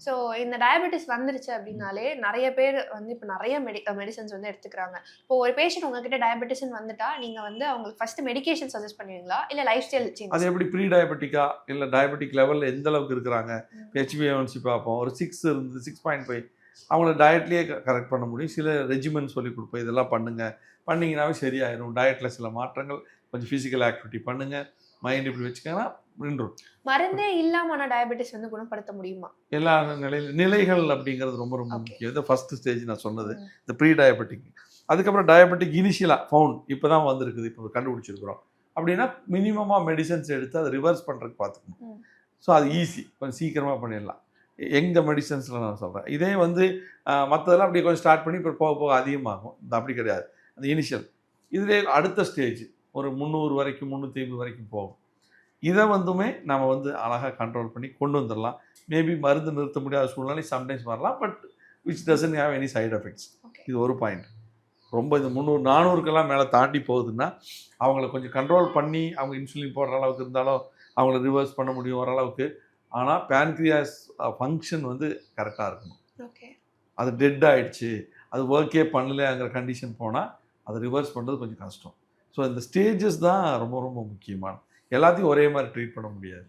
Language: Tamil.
ஸோ இந்த டயபெட்டிஸ் வந்துருச்சு அப்படின்னாலே நெறைய பேர் வந்து இப்ப நெறைய மெடிசின்ஸ் வந்து எடுத்துக்கிறாங்க. இப்போ ஒரு பேஷண்ட் உங்ககிட்ட டயபெட்டிஸ்ன்னு வந்துட்டா, நீங்க வந்து அவங்களுக்கு ஃபர்ஸ்ட் மெடிகேஷன் சஜெஸ்ட் பண்ணுவீங்களா? இல்ல லைஃப் ஸ்டைல் அது சேஞ்சஸ்? எப்படி ப்ரீ டயபெட்டிக்கா இல்ல டயபெட்டிக் லெவல்ல எந்த அளவுக்கு இருக்கிறாங்க? HbA1c பார்ப்போம். ஒரு 6 இருந்து 6.5 அவங்கள டயட்லயே கரெக்ட் பண்ண முடியும். சில ரெஜிமென் சொல்லிக் குடுப்போம். இதெல்லாம் பண்ணுங்க. பண்ணீங்கனாவே சரியாயிரும். டயட்ல சில மாற்றங்கள், கொஞ்சம் பிசிக்கல் ஆக்டிவிட்டி பண்ணுங்க. மைண்ட் இப்படி வச்சுக்கங்கன்னா நின்றும். மருந்தே இல்லாம டயபெட்டிஸ் வந்து குணப்படுத்த முடியுமா? எல்லா நிலைகள் அப்படிங்கிறது ரொம்ப ரொம்ப ஓகே. முக்கியம். இது ஃபர்ஸ்ட் ஸ்டேஜ் நான் சொன்னது. ம். இந்த ப்ரீ டயபெட்டிக். அதுக்கப்புறம் டயபெட்டிக் இனிஷியலா ஃபவுண்ட் இப்பதான் வந்திருக்குது. இப்போ கண்டுபிடிச்சிருக்கிறோம். அப்படின்னா மினிமமா மெடிசின்ஸ் எடுத்து அதை ரிவர்ஸ் பண்றதுக்கு பார்த்துக்கணும். ம். ஸோ அது ஈஸி. கொஞ்சம் சீக்கிரமா பண்ணிடலாம். எங்க மெடிசின்ஸ்ல நான் சொல்றேன். இதே வந்து மத்ததெல்லாம் அப்படியே கொஞ்சம் ஸ்டார்ட் பண்ணி இப்போ போக போக அதிகமாகும். இது அப்படி கிடையாது. அந்த இனிஷியல். இதுலயே அடுத்த ஸ்டேஜ் ஒரு 300 வரைக்கும் 350 வரைக்கும் போகும். இதை வந்துமே நம்ம வந்து அழகாக கண்ட்ரோல் பண்ணி கொண்டு வந்துடலாம். மேபி மருந்து நிறுத்த முடியாத சூழ்நிலை சம்டைம்ஸ் வரலாம். But which doesn't have any side effects. Okay. இது ஒரு பாயிண்ட். ரொம்ப இது 300 400க்கெல்லாம் மேலே தாண்டி போகுதுன்னா அவங்கள கொஞ்சம் கண்ட்ரோல் பண்ணி அவங்க இன்சுலின் போடுற அளவுக்கு இருந்தாலும் அவங்கள ரிவர்ஸ் பண்ண முடியும் ஓரளவுக்கு. ஆனால் பேன்க்ரியாஸ் ஃபங்க்ஷன் வந்து கரெக்டாக இருக்கணும். ஓகே. அது டெட் ஆயிடுச்சு, அது ஒர்க்கே பண்ணலைங்கிற கண்டிஷன் போனால் அதை ரிவர்ஸ் பண்ணுறது கொஞ்சம் கஷ்டம். ஸோ இந்த ஸ்டேஜஸ் தான் ரொம்ப ரொம்ப முக்கியமான. எல்லாத்தையும் ஒரே மாதிரி ட்ரீட் பண்ண முடியாது.